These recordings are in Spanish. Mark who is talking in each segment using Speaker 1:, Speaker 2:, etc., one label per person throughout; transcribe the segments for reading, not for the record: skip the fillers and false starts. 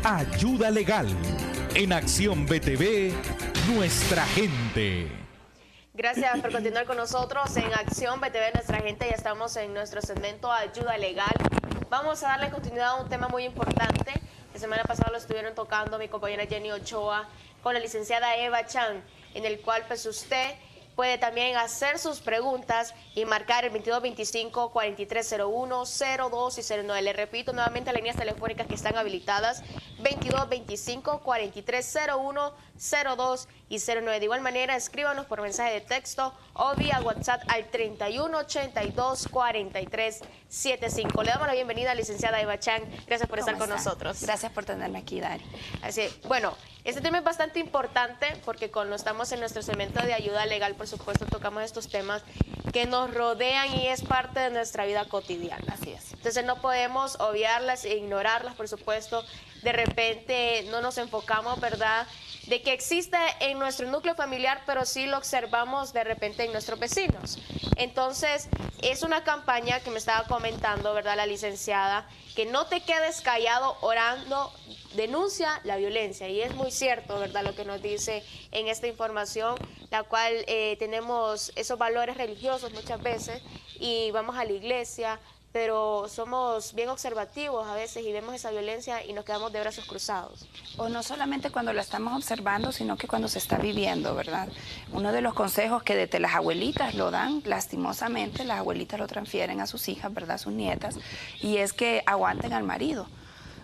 Speaker 1: Ayuda Legal. En Acción BTV, nuestra gente.
Speaker 2: Gracias por continuar con nosotros en Acción BTV, nuestra gente. Ya estamos en nuestro segmento Ayuda Legal. Vamos a darle continuidad a un tema muy importante. La semana pasada lo estuvieron tocando mi compañera Jenny Ochoa con la licenciada Eva Chan, en el cual pues usted puede también hacer sus preguntas y marcar el 2225-4301, 02 y 09. Le repito nuevamente las líneas telefónicas que están habilitadas, 2225-4301, 02 y 09. De igual manera, escríbanos por mensaje de texto o vía WhatsApp al 3182-4375. Le damos la bienvenida a la licenciada Eva Chan. Gracias por estar con nosotros.
Speaker 3: Gracias por tenerme aquí, Dari.
Speaker 2: Así, bueno, este tema es bastante importante porque cuando estamos en nuestro segmento de ayuda legal, por supuesto, tocamos estos temas que nos rodean y es parte de nuestra vida cotidiana.
Speaker 3: Así es.
Speaker 2: Entonces no podemos obviarlas e ignorarlas, por supuesto. De repente no nos enfocamos, ¿verdad?, de que existe en nuestro núcleo familiar, pero sí lo observamos de repente en nuestros vecinos. Entonces, es una campaña que me estaba comentando, ¿verdad?, la licenciada, que no te quedes callado orando, denuncia la violencia. Y es muy cierto, ¿verdad?, lo que nos dice en esta información, la cual tenemos esos valores religiosos muchas veces y vamos a la iglesia, pero somos bien observativos a veces y vemos esa violencia y nos quedamos de brazos cruzados.
Speaker 3: O no solamente cuando la estamos observando, sino que cuando se está viviendo, ¿verdad? Uno de los consejos que desde las abuelitas lo dan, lastimosamente, las abuelitas lo transfieren a sus hijas, ¿verdad?, a sus nietas, y es que aguanten al marido.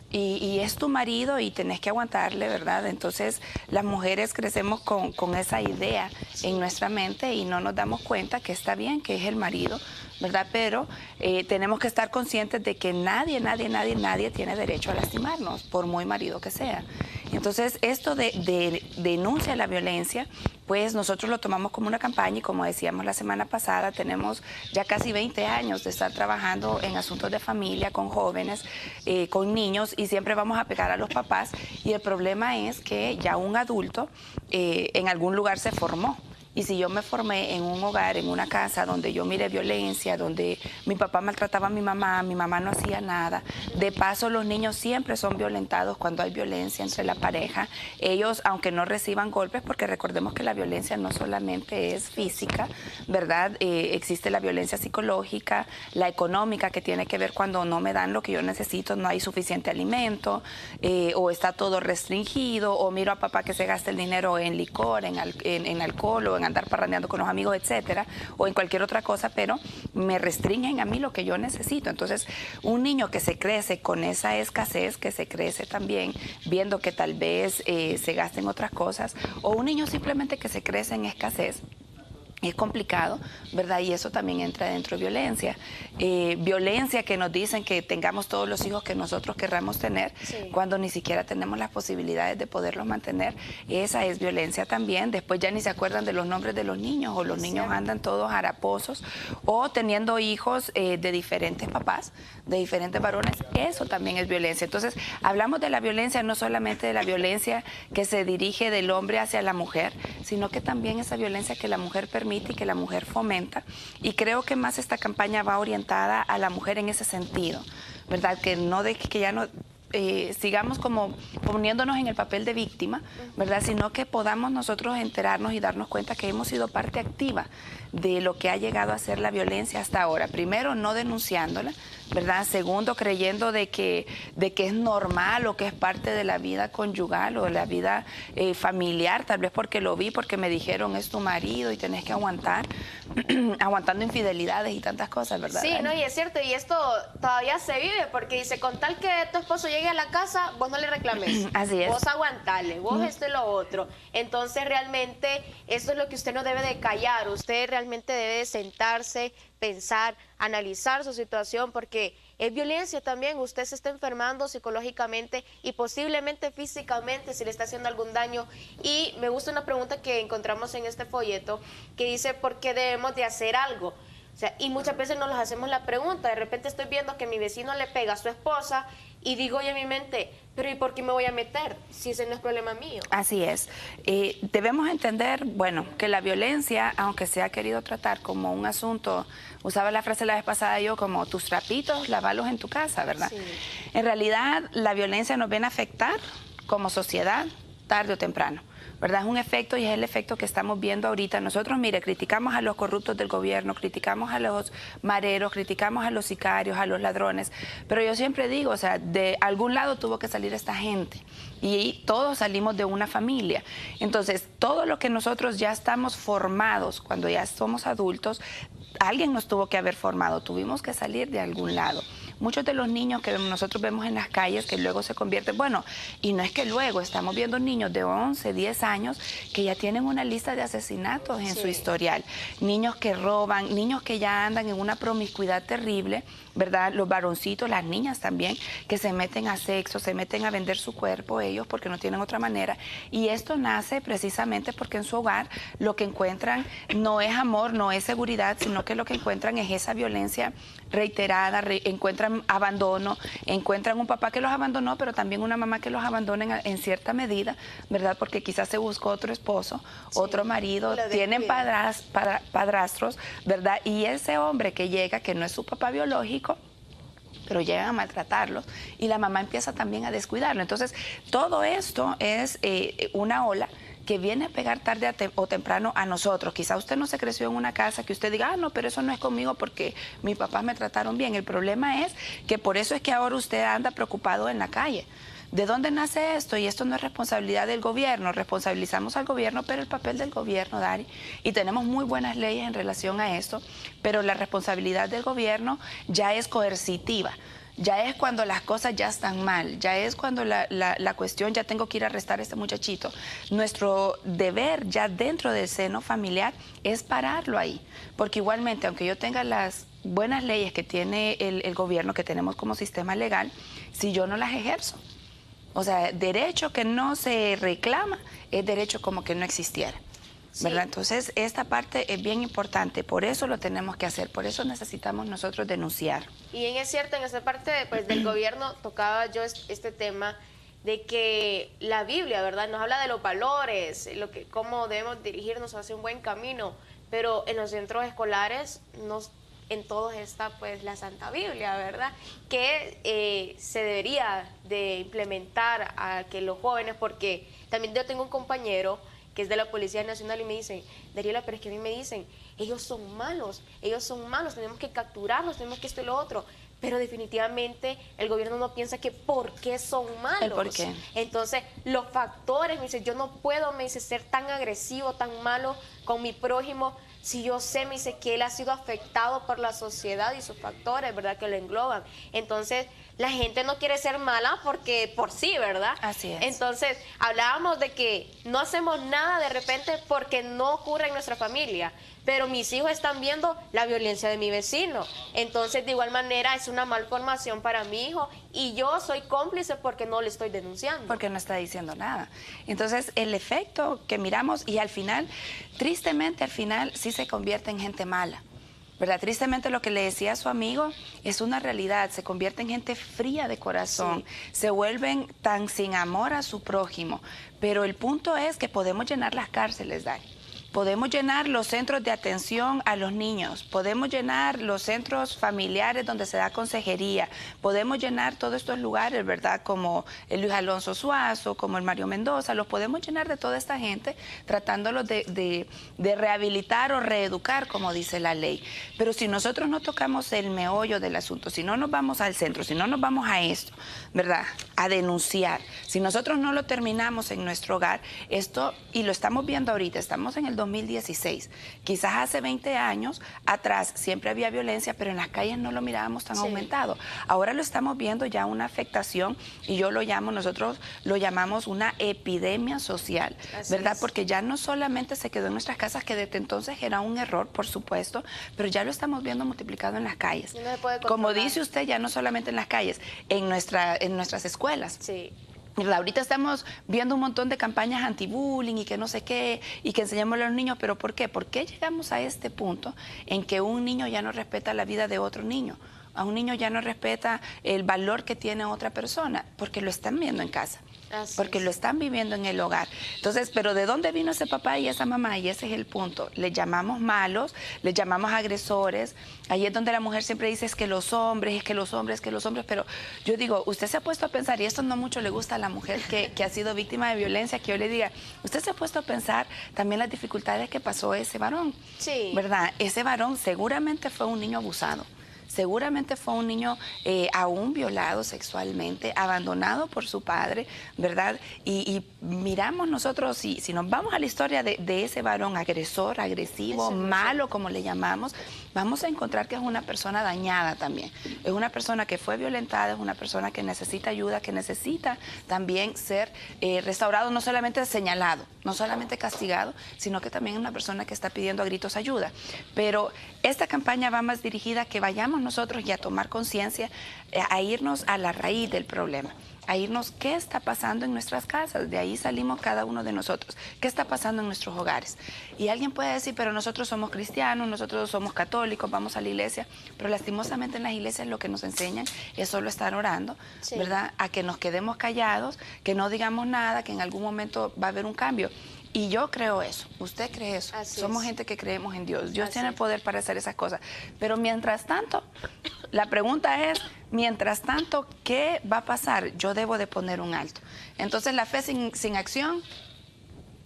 Speaker 3: Y es tu marido y tenés que aguantarle, ¿verdad? Entonces las mujeres crecemos con esa idea en nuestra mente y no nos damos cuenta que está bien, que es el marido, ¿verdad? Pero tenemos que estar conscientes de que nadie tiene derecho a lastimarnos, por muy marido que sea. Entonces esto de denuncia la violencia, pues nosotros lo tomamos como una campaña y como decíamos la semana pasada, tenemos ya casi 20 años de estar trabajando en asuntos de familia, con jóvenes, con niños, y siempre vamos a pegar a los papás, y el problema es que ya un adulto en algún lugar se formó. Y si yo me formé en un hogar, en una casa donde yo miré violencia, donde mi papá maltrataba a mi mamá no hacía nada. De paso, los niños siempre son violentados cuando hay violencia entre la pareja. Ellos, aunque no reciban golpes, porque recordemos que la violencia no solamente es física, ¿verdad? Existe la violencia psicológica, la económica, que tiene que ver cuando no me dan lo que yo necesito, no hay suficiente alimento, o está todo restringido, o miro a papá que se gasta el dinero en licor, en alcohol, o en andar parrandeando con los amigos, etcétera, o en cualquier otra cosa, pero me restringen a mí lo que yo necesito. Entonces, un niño que se crece con esa escasez, que se crece también viendo que tal vez se gasten otras cosas, o un niño simplemente que se crece en escasez, es complicado, ¿verdad? Y eso también entra dentro de violencia. Violencia que nos dicen que tengamos todos los hijos que nosotros querramos tener, sí, cuando ni siquiera tenemos las posibilidades de poderlos mantener. Esa es violencia también. Después ya ni se acuerdan de los nombres de los niños, o los niños andan todos haraposos, o teniendo hijos de diferentes papás, de diferentes varones. Eso también es violencia. Entonces, hablamos de la violencia, no solamente de la violencia que se dirige del hombre hacia la mujer, sino que también esa violencia que la mujer permite y que la mujer fomenta, y creo que más esta campaña va orientada a la mujer en ese sentido, ¿verdad? Que no de que ya no sigamos como poniéndonos en el papel de víctima, ¿verdad? Sino que podamos nosotros enterarnos y darnos cuenta que hemos sido parte activa de lo que ha llegado a ser la violencia hasta ahora. Primero, no denunciándola, ¿verdad? Segundo, creyendo de que es normal, o que es parte de la vida conyugal o de la vida familiar, tal vez porque lo vi, porque me dijeron es tu marido y tenés que aguantar, aguantando infidelidades y tantas cosas, ¿verdad?
Speaker 2: Sí, no, y es cierto, y esto todavía se vive, porque dice, con tal que tu esposo llegue a la casa, vos no le reclames.
Speaker 3: Así es.
Speaker 2: Vos aguantale, vos esto y lo otro. Entonces, realmente, esto es lo que usted no debe de callar. Usted realmente debe de sentarse, pensar, analizar su situación, porque es violencia también. Usted se está enfermando psicológicamente y posiblemente físicamente si le está haciendo algún daño. Y me gusta una pregunta que encontramos en este folleto que dice, ¿por qué debemos de hacer algo? O sea, y muchas veces nos hacemos la pregunta, de repente estoy viendo que mi vecino le pega a su esposa y digo yo en mi mente, pero ¿y por qué me voy a meter si ese no es problema mío?
Speaker 3: Así es. Debemos entender, bueno, que la violencia, aunque se ha querido tratar como un asunto, usaba la frase la vez pasada yo, como tus trapitos, lavalos en tu casa, ¿verdad?
Speaker 2: Sí.
Speaker 3: En realidad, la violencia nos viene a afectar como sociedad tarde o temprano, ¿verdad? Es un efecto y es el efecto que estamos viendo ahorita. Nosotros, mire, criticamos a los corruptos del gobierno, criticamos a los mareros, criticamos a los sicarios, a los ladrones, pero yo siempre digo, o sea, de algún lado tuvo que salir esta gente y todos salimos de una familia. Entonces, todo lo que nosotros ya estamos formados, cuando ya somos adultos, alguien nos tuvo que haber formado, tuvimos que salir de algún lado. Muchos de los niños que nosotros vemos en las calles que luego se convierten, bueno, y no es que luego, estamos viendo niños de 11, 10 años que ya tienen una lista de asesinatos en su historial. Niños que roban, niños que ya andan en una promiscuidad terrible, ¿verdad? Los varoncitos, las niñas también, que se meten a sexo, se meten a vender su cuerpo ellos porque no tienen otra manera. Y esto nace precisamente porque en su hogar lo que encuentran no es amor, no es seguridad, sino que lo que encuentran es esa violencia reiterada, encuentran abandono, encuentran un papá que los abandonó, pero también una mamá que los abandona en cierta medida, ¿verdad? Porque quizás se buscó otro esposo, sí, otro marido, tienen padrastros, ¿verdad? Y ese hombre que llega, que no es su papá biológico, pero llegan a maltratarlos y la mamá empieza también a descuidarlo. Entonces, todo esto es una ola que viene a pegar tarde o temprano a nosotros. Quizá usted no se creció en una casa que usted diga, ah, no, pero eso no es conmigo porque mis papás me trataron bien. El problema es que por eso es que ahora usted anda preocupado en la calle. ¿De dónde nace esto? Y esto no es responsabilidad del gobierno, responsabilizamos al gobierno, pero el papel del gobierno, Dari, y tenemos muy buenas leyes en relación a esto, pero la responsabilidad del gobierno ya es coercitiva. Ya es cuando las cosas ya están mal, ya es cuando la cuestión, ya tengo que ir a arrestar a este muchachito. Nuestro deber ya dentro del seno familiar es pararlo ahí, porque igualmente, aunque yo tenga las buenas leyes que tiene el gobierno, que tenemos como sistema legal, si yo no las ejerzo, o sea, derecho que no se reclama es derecho como que no existiera. ¿Verdad? Sí. Entonces, esta parte es bien importante, por eso lo tenemos que hacer, por eso necesitamos nosotros denunciar.
Speaker 2: Y es cierto, en esa parte pues, del gobierno tocaba yo este tema de que la Biblia, ¿verdad? Nos habla de los valores, cómo debemos dirigirnos hacia un buen camino, pero en los centros escolares en todos está pues la Santa Biblia, ¿verdad? Que se debería de implementar a que los jóvenes, porque también yo tengo un compañero que es de la Policía Nacional y me dicen, Dariela, pero es que a mí me dicen, ellos son malos, tenemos que capturarlos, tenemos que esto y lo otro. Pero definitivamente el gobierno no piensa que por qué son malos.
Speaker 3: ¿El por qué?
Speaker 2: Entonces, los factores, me dice, yo no puedo, me dice, ser tan agresivo, tan malo con mi prójimo, si yo sé, me dice, que él ha sido afectado por la sociedad y sus factores, ¿verdad?, que lo engloban. Entonces, la gente no quiere ser mala porque por sí, ¿verdad?
Speaker 3: Así es.
Speaker 2: Entonces, hablábamos de que no hacemos nada de repente porque no ocurre en nuestra familia, pero mis hijos están viendo la violencia de mi vecino. Entonces, de igual manera, es una malformación para mi hijo y yo soy cómplice porque no le estoy denunciando.
Speaker 3: Porque no está diciendo nada. Entonces, el efecto que miramos y al final, tristemente al final, sí se convierte en gente mala. ¿Verdad? Tristemente lo que le decía a su amigo es una realidad, se convierte en gente fría de corazón, sí, se vuelven tan sin amor a su prójimo, pero el punto es que podemos llenar las cárceles, Dari. Podemos llenar los centros de atención a los niños, podemos llenar los centros familiares donde se da consejería, podemos llenar todos estos lugares, ¿verdad? Como el Luis Alonso Suazo, como el Mario Mendoza, los podemos llenar de toda esta gente tratándolos de rehabilitar o reeducar, como dice la ley. Pero si nosotros no tocamos el meollo del asunto, si no nos vamos al centro, si no nos vamos a esto, ¿verdad? A denunciar, si nosotros no lo terminamos en nuestro hogar, esto, y lo estamos viendo ahorita, estamos en el 2016. Quizás hace 20 años atrás siempre había violencia, pero en las calles no lo mirábamos tan aumentado. Ahora lo estamos viendo ya una afectación y nosotros lo llamamos una epidemia social, ¿verdad? Porque ya no solamente se quedó en nuestras casas, que desde entonces era un error, por supuesto, pero ya lo estamos viendo multiplicado en las calles.
Speaker 2: No se puede controlar.
Speaker 3: Como dice usted, ya no solamente en las calles, en nuestras escuelas.
Speaker 2: Sí.
Speaker 3: Ahorita estamos viendo un montón de campañas anti-bullying y que no sé qué, y que enseñamos a los niños, pero ¿por qué? ¿Por qué llegamos a este punto en que un niño ya no respeta la vida de otro niño? A un niño ya no respeta el valor que tiene otra persona, porque lo están viendo en casa. Porque lo están viviendo en el hogar. Entonces, ¿pero de dónde vino ese papá y esa mamá? Y ese es el punto. Le llamamos malos, le llamamos agresores. Ahí es donde la mujer siempre dice, es que los hombres, pero yo digo, usted se ha puesto a pensar, y esto no mucho le gusta a la mujer que ha sido víctima de violencia, que yo le diga, usted se ha puesto a pensar también las dificultades que pasó ese varón.
Speaker 2: Sí.
Speaker 3: ¿Verdad? Ese varón seguramente fue un niño abusado. Seguramente fue un niño aún violado sexualmente, abandonado por su padre, ¿verdad? Y miramos nosotros, si nos vamos a la historia de ese varón agresor, agresivo, malo, como le llamamos, vamos a encontrar que es una persona dañada también. Es una persona que fue violentada, es una persona que necesita ayuda, que necesita también ser restaurado, no solamente señalado, no solamente castigado, sino que también es una persona que está pidiendo a gritos ayuda. Pero esta campaña va más dirigida a que vayamos nosotros y a tomar conciencia, a irnos a la raíz del problema, a irnos qué está pasando en nuestras casas. De ahí salimos cada uno de nosotros, qué está pasando en nuestros hogares. Y alguien puede decir, pero nosotros somos cristianos, nosotros somos católicos, vamos a la iglesia, pero lastimosamente en las iglesias lo que nos enseñan es solo estar orando, ¿verdad? A que nos quedemos callados, que no digamos nada, que en algún momento va a haber un cambio. Y yo creo eso, usted cree eso. Somos gente que creemos en Dios. Dios tiene el poder para hacer esas cosas. Pero mientras tanto, la pregunta es, mientras tanto, ¿qué va a pasar? Yo debo de poner un alto. Entonces la fe sin acción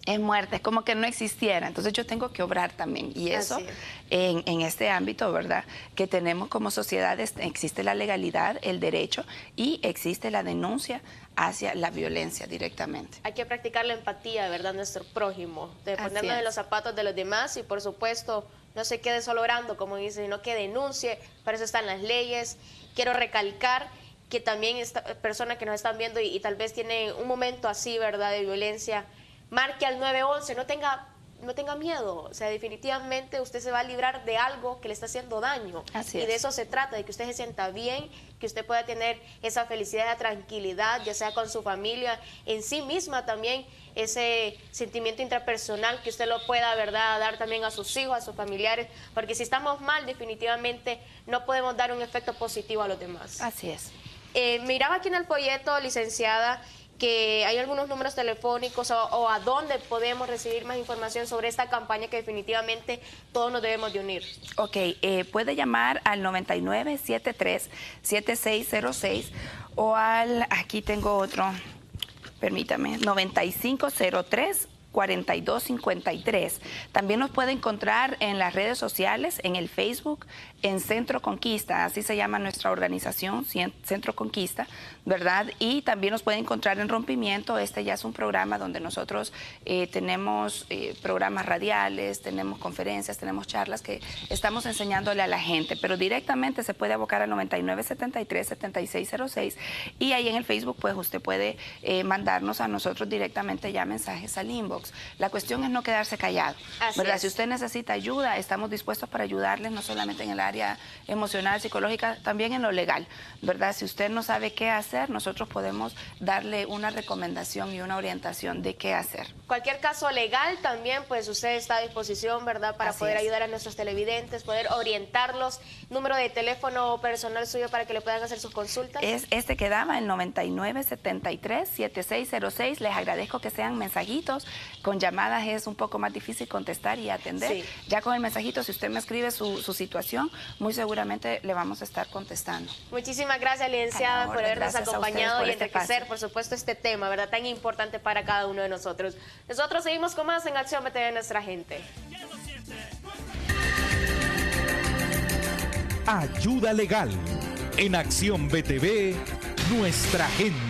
Speaker 3: es muerte, es como que no existiera. Entonces yo tengo que obrar también. Y eso en este ámbito, ¿verdad? Que tenemos como sociedad, existe la legalidad, el derecho y existe la denuncia hacia la violencia directamente.
Speaker 2: Hay que practicar la empatía, ¿verdad? Nuestro prójimo, de ponernos en los zapatos de los demás y por supuesto no se quede solo orando, como dice, sino que denuncie. Para eso están las leyes. Quiero recalcar que también esta persona que nos están viendo y tal vez tiene un momento así, ¿verdad? De violencia, marque al 911, no tenga miedo. O sea, definitivamente usted se va a librar de algo que le está haciendo daño. Y de eso se trata, de que usted se sienta bien, que usted pueda tener esa felicidad, esa tranquilidad, ya sea con su familia, en sí misma también, ese sentimiento intrapersonal que usted lo pueda, ¿verdad?, dar también a sus hijos, a sus familiares, porque si estamos mal, definitivamente no podemos dar un efecto positivo a los demás.
Speaker 3: Así es.
Speaker 2: Miraba aquí en el folleto, licenciada, que hay algunos números telefónicos o a dónde podemos recibir más información sobre esta campaña que definitivamente todos nos debemos de unir. Ok,
Speaker 3: puede llamar al 9973-7606 o aquí tengo otro, permítame, 9503-4253. También nos puede encontrar en las redes sociales, en el Facebook, en Centro Conquista, así se llama nuestra organización, Centro Conquista, ¿verdad? Y también nos puede encontrar en Rompimiento. Este ya es un programa donde nosotros tenemos programas radiales, tenemos conferencias, tenemos charlas que estamos enseñándole a la gente, pero directamente se puede abocar al 9973-7606 y ahí en el Facebook pues usted puede mandarnos a nosotros directamente ya mensajes al inbox. La cuestión es no quedarse callado, ¿verdad? Si usted necesita ayuda, estamos dispuestos para ayudarles, no solamente en el área emocional, psicológica, también en lo legal, ¿verdad? Si usted no sabe qué hacer, nosotros podemos darle una recomendación y una orientación de qué hacer.
Speaker 2: Cualquier caso legal también, pues usted está a disposición, ¿verdad? Para poder ayudar a nuestros televidentes, poder orientarlos. Número de teléfono personal suyo para que le puedan hacer sus consultas.
Speaker 3: Es este que daba, el 9973-7606. Les agradezco que sean mensajitos. Con llamadas es un poco más difícil contestar y atender. Ya con el mensajito, si usted me escribe su situación, muy seguramente le vamos a estar contestando.
Speaker 2: Muchísimas gracias, licenciada, por habernos acompañado y enriquecer, por supuesto, este tema, ¿verdad? Tan importante para cada uno de nosotros. Nosotros seguimos con más en Acción BTV, nuestra gente.
Speaker 1: Ayuda legal en Acción BTV, nuestra gente.